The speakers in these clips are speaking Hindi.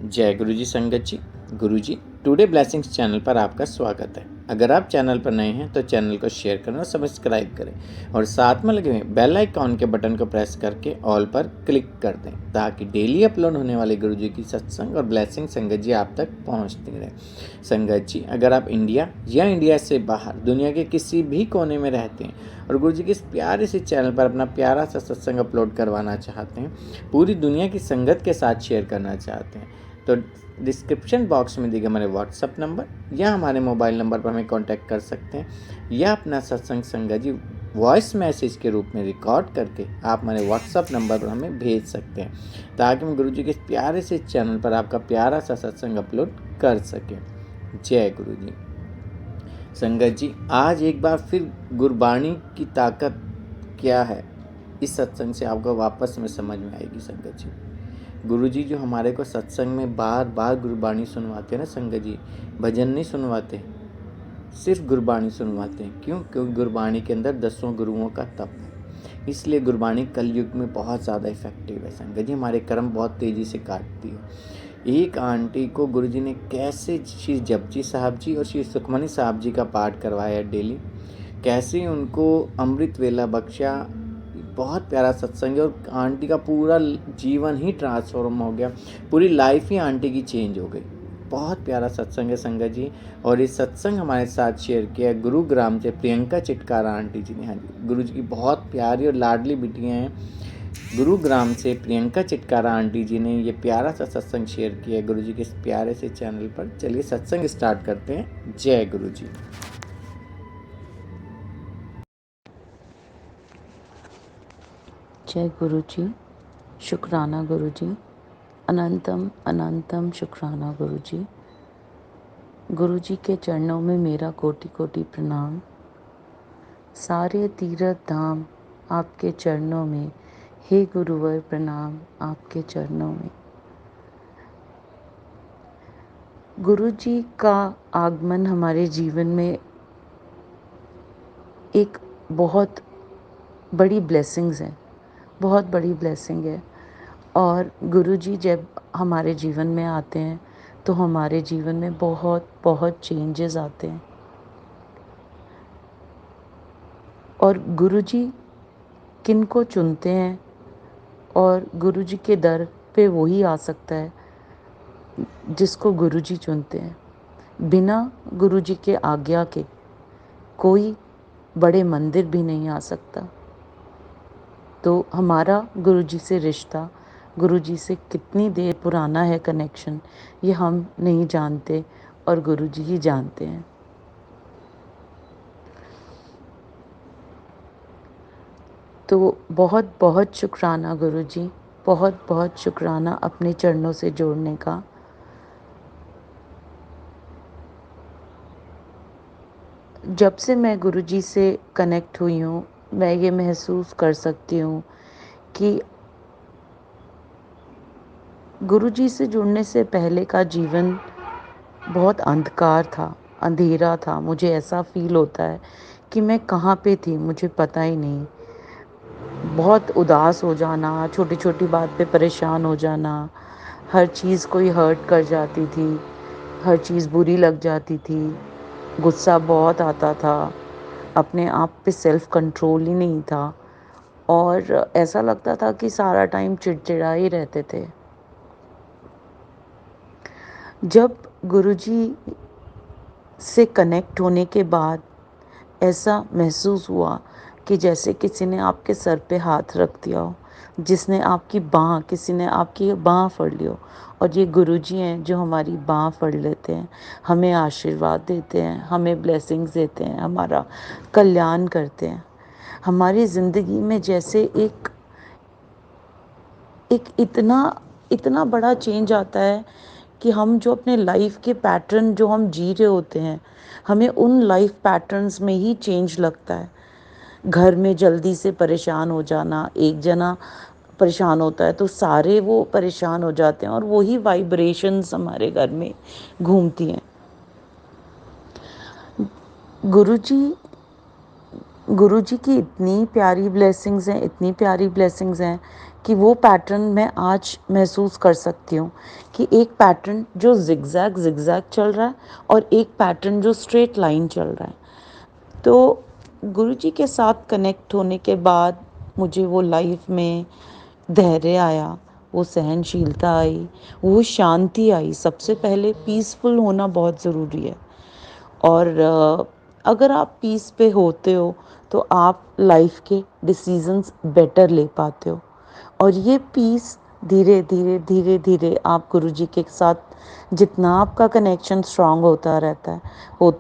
जय गुरु जी संगत जी। गुरु जी टुडे ब्लेसिंग्स चैनल पर आपका स्वागत है। अगर आप चैनल पर नए हैं तो चैनल को शेयर करें और सब्सक्राइब करें और साथ में लगे हुए बेल आइकॉन के बटन को प्रेस करके ऑल पर क्लिक कर दें ताकि डेली अपलोड होने वाले गुरु जी की सत्संग और ब्लेसिंग संगत जी आप तक पहुंचती रहे। संगत जी, अगर आप इंडिया या इंडिया से बाहर दुनिया के किसी भी कोने में रहते हैं और गुरु जी के इस प्यारे से चैनल पर अपना प्यारा सा सत्संग अपलोड करवाना चाहते हैं, पूरी दुनिया की संगत के साथ शेयर करना चाहते हैं, तो डिस्क्रिप्शन बॉक्स में दिए गए हमारे व्हाट्सअप नंबर या हमारे मोबाइल नंबर पर हमें कांटेक्ट कर सकते हैं या अपना सत्संग संगत जी वॉइस मैसेज के रूप में रिकॉर्ड करके आप हमारे व्हाट्सअप नंबर पर हमें भेज सकते हैं ताकि हम गुरु जी के प्यारे से चैनल पर आपका प्यारा सा सत्संग अपलोड कर सकें। जय गुरु जी। संगत जी, आज एक बार फिर गुरबाणी की ताकत क्या है इस सत्संग से आपको वापस में समझ में आएगी। संगत जी, गुरु जी जो हमारे को सत्संग में बार बार गुरबाणी सुनवाते हैं ना संगत जी, भजन नहीं सुनवाते, सिर्फ गुरबाणी सुनवाते हैं। क्यों? क्योंकि गुरबाणी के अंदर 10 गुरुओं का तप है, इसलिए गुरबाणी कलयुग में बहुत ज़्यादा इफेक्टिव है। संगत जी, हमारे कर्म बहुत तेज़ी से काटती है। एक आंटी को गुरु जी ने कैसे श्री जपजी साहब जी और श्री सुखमनी साहब जी का पाठ करवाया डेली, कैसे उनको अमृत वेला बख्शा। बहुत प्यारा सत्संग है और आंटी का पूरा जीवन ही ट्रांसफॉर्म हो गया, पूरी लाइफ ही आंटी की चेंज हो गई। बहुत प्यारा सत्संग है संगत जी। और ये सत्संग हमारे साथ शेयर किया गुरुग्राम से प्रियंका चिटकारा आंटी जी ने। हाँ जी, गुरु जी की बहुत प्यारी और लाडली बिटियाँ हैं। गुरुग्राम से प्रियंका चिटकारा आंटी जी ने ये प्यारा सा सत्संग शेयर किया गुरु जी के इस प्यारे से चैनल पर। चलिए सत्संग स्टार्ट करते हैं। जय गुरु जी। जय गुरु जी। शुक्राना गुरु जी। अनंतम अनंतम शुक्राना गुरु जी। गुरु जी के चरणों में मेरा कोटि कोटि प्रणाम। सारे तीर्थ धाम आपके चरणों में, हे गुरुवर प्रणाम आपके चरणों में। गुरु जी का आगमन हमारे जीवन में एक बहुत बड़ी ब्लेसिंग्स है, बहुत बड़ी ब्लेसिंग है। और गुरु जी जब हमारे जीवन में आते हैं तो हमारे जीवन में बहुत बहुत चेंजेस आते हैं। और गुरु जी किन को चुनते हैं और गुरु जी के दर पे वही आ सकता है जिसको गुरु जी चुनते हैं। बिना गुरु जी के आज्ञा के कोई बड़े मंदिर भी नहीं आ सकता। तो हमारा गुरु जी से रिश्ता, गुरु जी से कितनी देर पुराना है कनेक्शन, ये हम नहीं जानते और गुरु जी ही जानते हैं। तो बहुत बहुत शुक्राना गुरु जी, बहुत बहुत शुक्राना अपने चरणों से जोड़ने का। जब से मैं गुरु जी से कनेक्ट हुई हूँ, मैं ये महसूस कर सकती हूँ कि गुरु जी से जुड़ने से पहले का जीवन बहुत अंधकार था, अंधेरा था। मुझे ऐसा फील होता है कि मैं कहाँ पे थी मुझे पता ही नहीं। बहुत उदास हो जाना, छोटी छोटी बात पे परेशान हो जाना, हर चीज़ कोई हर्ट कर जाती थी, हर चीज़ बुरी लग जाती थी, गुस्सा बहुत आता था, अपने आप पे सेल्फ कंट्रोल ही नहीं था और ऐसा लगता था कि सारा टाइम चिड़चिड़ा ही रहते थे। जब गुरुजी से कनेक्ट होने के बाद ऐसा महसूस हुआ कि जैसे किसी ने आपके सर पे हाथ रख दिया हो, किसी ने आपकी बाँह फड़ ली हो। और ये गुरुजी हैं जो हमारी बाँह फड़ लेते हैं, हमें आशीर्वाद देते हैं, हमें ब्लेसिंग्स देते हैं, हमारा कल्याण करते हैं। हमारी ज़िंदगी में जैसे एक एक इतना इतना बड़ा चेंज आता है कि हम जो अपने लाइफ के पैटर्न जो हम जी रहे होते हैं, हमें उन लाइफ पैटर्न्स में ही चेंज लगता है। घर में जल्दी से परेशान हो जाना, एक जना परेशान होता है तो सारे वो परेशान हो जाते हैं और वही वाइब्रेशंस हमारे घर में घूमती हैं। गुरुजी गुरुजी की इतनी प्यारी ब्लेसिंग्स हैं, इतनी प्यारी ब्लेसिंग्स हैं कि वो पैटर्न मैं आज महसूस कर सकती हूँ कि एक पैटर्न जो ज़िगज़ैग ज़िगज़ैग चल रहा है और एक पैटर्न जो स्ट्रेट लाइन चल रहा है। तो गुरुजी के साथ कनेक्ट होने के बाद मुझे वो लाइफ में धैर्य आया, वो सहनशीलता आई, वो शांति आई। सबसे पहले पीसफुल होना बहुत ज़रूरी है। और अगर आप पीस पे होते हो तो आप लाइफ के डिसीजंस बेटर ले पाते हो। और ये पीस धीरे धीरे धीरे धीरे आप गुरुजी के साथ जितना आपका कनेक्शन स्ट्रांग होता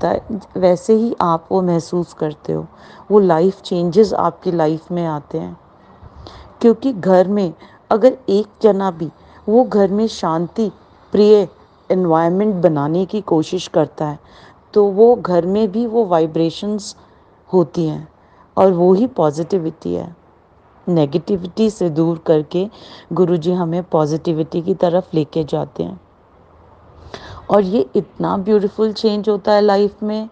है वैसे ही आप वो महसूस करते हो। वो लाइफ चेंजेस आपकी लाइफ में आते हैं, क्योंकि घर में अगर एक जना भी वो घर में शांति प्रिय एनवायरनमेंट बनाने की कोशिश करता है तो वो घर में भी वो वाइब्रेशंस होती हैं और वो ही पॉजिटिविटी है। नेगेटिविटी से दूर करके गुरुजी हमें पॉजिटिविटी की तरफ लेके जाते हैं। और ये इतना ब्यूटीफुल चेंज होता है लाइफ में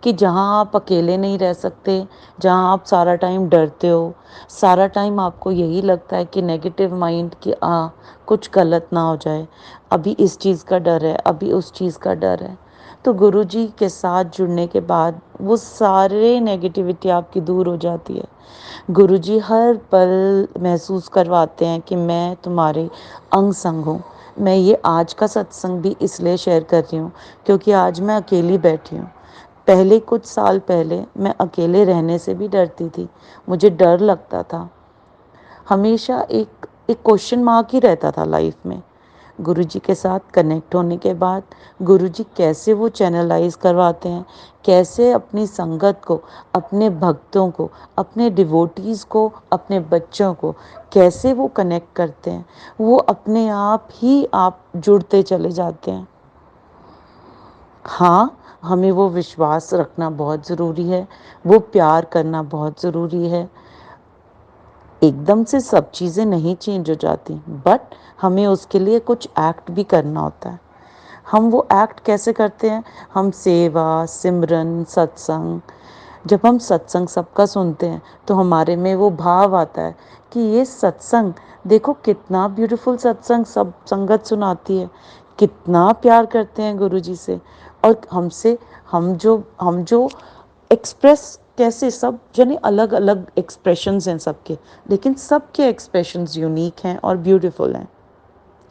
कि जहाँ आप अकेले नहीं रह सकते, जहाँ आप सारा टाइम डरते हो, सारा टाइम आपको यही लगता है कि नेगेटिव माइंड कि कुछ गलत ना हो जाए, अभी इस चीज़ का डर है, अभी उस चीज़ का डर है। तो गुरुजी के साथ जुड़ने के बाद वो सारे नेगेटिविटी आपकी दूर हो जाती है। गुरुजी हर पल महसूस करवाते हैं कि मैं तुम्हारे अंग संग हूँ। मैं ये आज का सत्संग भी इसलिए शेयर कर रही हूँ क्योंकि आज मैं अकेली बैठी हूँ। पहले कुछ साल पहले मैं अकेले रहने से भी डरती थी। मुझे डर लगता था, हमेशा एक एक क्वेश्चन मार्क ही रहता था लाइफ में। गुरुजी के साथ कनेक्ट होने के बाद गुरुजी कैसे वो चैनलाइज करवाते हैं, कैसे अपनी संगत को, अपने भक्तों को, अपने डिवोटीज़ को, अपने बच्चों को कैसे वो कनेक्ट करते हैं, वो अपने आप ही आप जुड़ते चले जाते हैं। हाँ, हमें वो विश्वास रखना बहुत ज़रूरी है, वो प्यार करना बहुत ज़रूरी है। एकदम से सब चीज़ें नहीं चेंज हो जाती, बट हमें उसके लिए कुछ एक्ट भी करना होता है। हम वो एक्ट कैसे करते हैं? हम सेवा, सिमरन, सत्संग, जब हम सत्संग सबका सुनते हैं तो हमारे में वो भाव आता है कि ये सत्संग देखो कितना ब्यूटीफुल सत्संग सब संगत सुनाती है, कितना प्यार करते हैं गुरुजी से। और हमसे हम जो एक्सप्रेस कैसे सब जने अलग अलग एक्सप्रेशंस हैं सबके, लेकिन सबके एक्सप्रेशंस यूनिक हैं और ब्यूटीफुल हैं।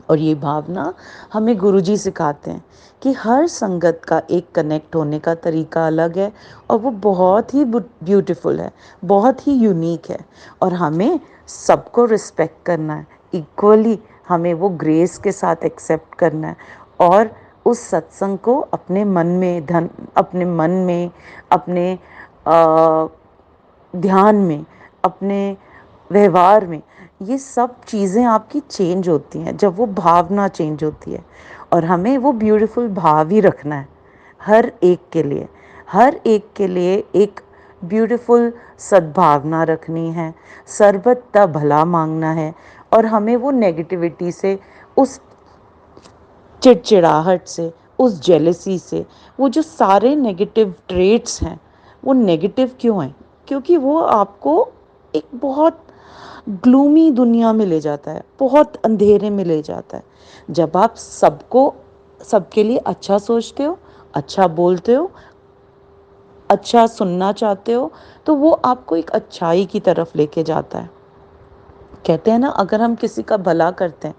और ये भावना हमें गुरुजी सिखाते हैं कि हर संगत का एक कनेक्ट होने का तरीका अलग है और वो बहुत ही ब्यूटीफुल है, बहुत ही यूनिक है। और हमें सबको रिस्पेक्ट करना है इक्वली, हमें वो ग्रेस के साथ एक्सेप्ट करना है और उस सत्संग को अपने मन में, अपने ध्यान में, अपने व्यवहार में, ये सब चीज़ें आपकी चेंज होती हैं जब वो भावना चेंज होती है। और हमें वो ब्यूटीफुल भाव ही रखना है हर एक के लिए, हर एक के लिए एक ब्यूटीफुल सद्भावना रखनी है, सर्वदा भला मांगना है। और हमें वो नेगेटिविटी से, उस चिड़चिड़ाहट से, उस जेलसी से, वो जो सारे नेगेटिव ट्रेट्स हैं वो नेगेटिव क्यों हैं? क्योंकि वो आपको एक बहुत ग्लूमी दुनिया में ले जाता है, बहुत अंधेरे में ले जाता है। जब आप सबके लिए अच्छा सोचते हो, अच्छा बोलते हो, अच्छा सुनना चाहते हो, तो वो आपको एक अच्छाई की तरफ लेके जाता है। कहते हैं ना, अगर हम किसी का भला करते हैं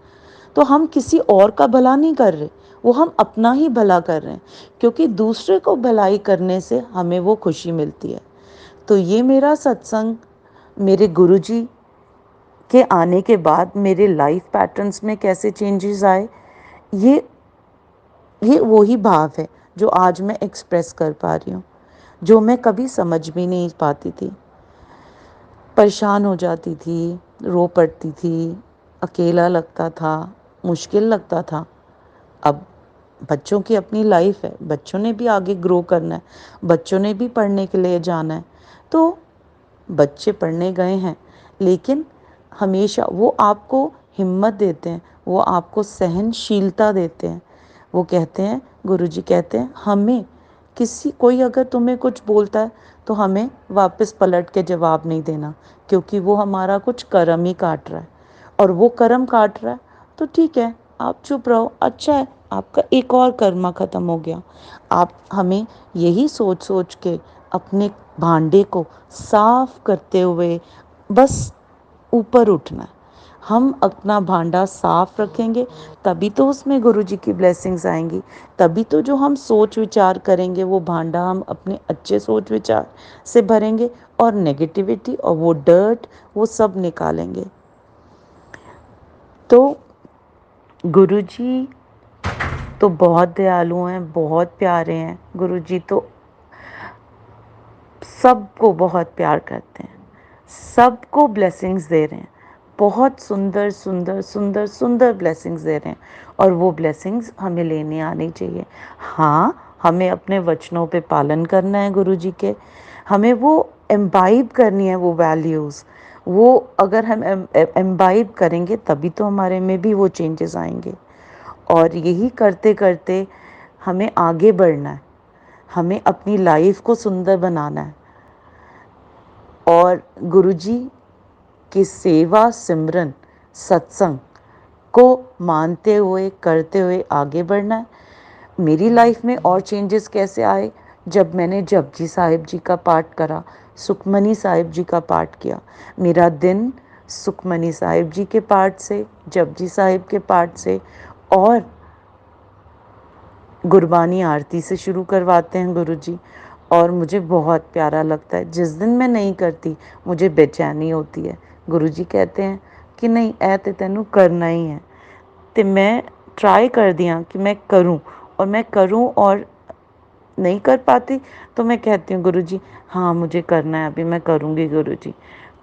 तो हम किसी और का भला नहीं कर रहे, वो हम अपना ही भला कर रहे हैं, क्योंकि दूसरे को भलाई करने से हमें वो खुशी मिलती है। तो ये मेरा सत्संग मेरे गुरुजी के आने के बाद मेरे लाइफ पैटर्न्स में कैसे चेंजेस आए, ये ये वही भाव है जो आज मैं एक्सप्रेस कर पा रही हूँ, जो मैं कभी समझ भी नहीं पाती थी। परेशान हो जाती थी, रो पड़ती थी, अकेला लगता था, मुश्किल लगता था। अब बच्चों की अपनी लाइफ है, बच्चों ने भी आगे ग्रो करना है, बच्चों ने भी पढ़ने के लिए जाना है। तो बच्चे पढ़ने गए हैं, लेकिन हमेशा वो आपको हिम्मत देते हैं, वो आपको सहनशीलता देते हैं। वो कहते हैं, गुरुजी कहते हैं, हमें कोई अगर तुम्हें कुछ बोलता है तो हमें वापस पलट के जवाब नहीं देना, क्योंकि वो हमारा कुछ कर्म ही काट रहा है। और वो कर्म काट रहा है तो ठीक है, आप चुप रहो, अच्छा है, आपका एक और कर्मा ख़त्म हो गया। आप हमें यही सोच सोच के अपने भांडे को साफ करते हुए बस ऊपर उठना है। हम अपना भांडा साफ रखेंगे तभी तो उसमें गुरु जी की ब्लेसिंग्स आएंगी। तभी तो जो हम सोच विचार करेंगे वो भांडा हम अपने अच्छे सोच विचार से भरेंगे, और नेगेटिविटी और वो डर्ट वो सब निकालेंगे। तो गुरु जी तो बहुत दयालु हैं, बहुत प्यारे हैं। गुरु जी तो सबको बहुत प्यार करते हैं, सबको ब्लेसिंग्स दे रहे हैं, बहुत सुंदर सुंदर सुंदर सुंदर ब्लेसिंग्स दे रहे हैं, और वो ब्लेसिंग्स हमें लेने आनी चाहिए। हाँ, हमें अपने वचनों पे पालन करना है गुरु जी के, हमें वो एम्बाइब करनी है वो वैल्यूज़। वो अगर हम एम्बाइब करेंगे तभी तो हमारे में भी वो चेंजेस आएंगे। और यही करते करते हमें आगे बढ़ना है, हमें अपनी लाइफ को सुंदर बनाना है, और गुरुजी की सेवा सिमरन सत्संग को मानते हुए करते हुए आगे बढ़ना है। मेरी लाइफ में और चेंजेस कैसे आए, जब मैंने जपजी साहिब जी का पाठ करा, सुखमनी साहिब जी का पाठ किया। मेरा दिन सुखमनी साहिब जी के पाठ से, जपजी साहिब के पाठ से और गुरबानी आरती से शुरू करवाते हैं गुरुजी, और मुझे बहुत प्यारा लगता है। जिस दिन मैं नहीं करती मुझे बेचैनी होती है। गुरुजी कहते हैं कि नहीं, ऐ ते तैनू करना ही है। तो मैं ट्राई कर दिया कि मैं करूं, और मैं करूं, और नहीं कर पाती तो मैं कहती हूँ गुरुजी हाँ मुझे करना है, अभी मैं करूँगी गुरुजी।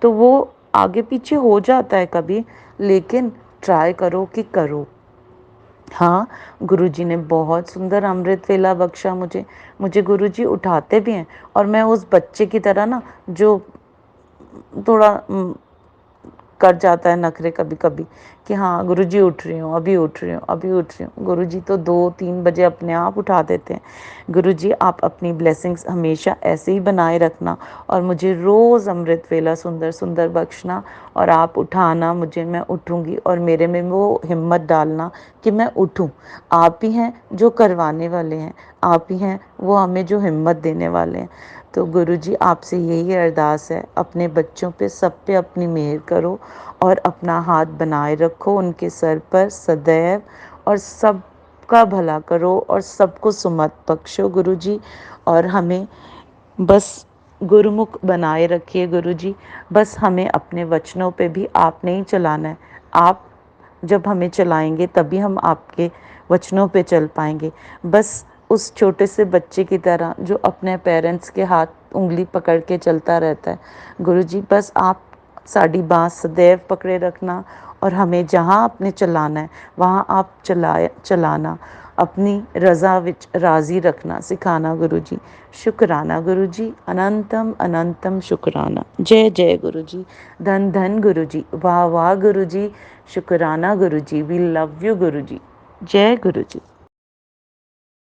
तो वो आगे पीछे हो जाता है कभी, लेकिन ट्राई करो कि करो। हाँ, गुरुजी ने बहुत सुंदर अमृत वेला बख्शा मुझे। मुझे गुरुजी उठाते भी हैं, और मैं उस बच्चे की तरह ना, जो थोड़ा कर जाता है नखरे कभी कभी, कि हाँ गुरुजी उठ रही हूँ, अभी उठ रही हूँ, अभी उठ रही हूँ। गुरुजी तो 2-3 बजे अपने आप उठा देते हैं। गुरुजी आप अपनी ब्लेसिंग्स हमेशा ऐसे ही बनाए रखना, और मुझे रोज़ अमृत वेला सुंदर सुंदर बख्शना, और आप उठाना मुझे, मैं उठूँगी, और मेरे में वो हिम्मत डालना कि मैं उठूँ। आप ही हैं जो करवाने वाले हैं, आप ही हैं वो हमें जो हिम्मत देने वाले हैं। तो गुरुजी आपसे यही अरदास है, अपने बच्चों पे सब पे अपनी मेहर करो, और अपना हाथ बनाए रखो उनके सर पर सदैव, और सबका भला करो, और सबको सुमत बख्शो गुरुजी। और हमें बस गुरुमुख बनाए रखिए गुरुजी। बस हमें अपने वचनों पे भी आपने ही चलाना है। आप जब हमें चलाएंगे तभी हम आपके वचनों पे चल पाएंगे। बस उस छोटे से बच्चे की तरह जो अपने पेरेंट्स के हाथ उंगली पकड़ के चलता रहता है। गुरुजी बस आप साड़ी बाँह सदैव पकड़े रखना, और हमें जहाँ आपने चलाना है वहाँ आप चलाना, अपनी रज़ा विच राज़ी रखना सिखाना गुरुजी। शुक्राना गुरुजी, अनंतम अनंतम शुक्राना। जय जय गुरुजी, धन धन गुरुजी, वाह वाह गुरुजी, शुक्राना गुरुजी, वी लव यू गुरुजी। जय गुरुजी।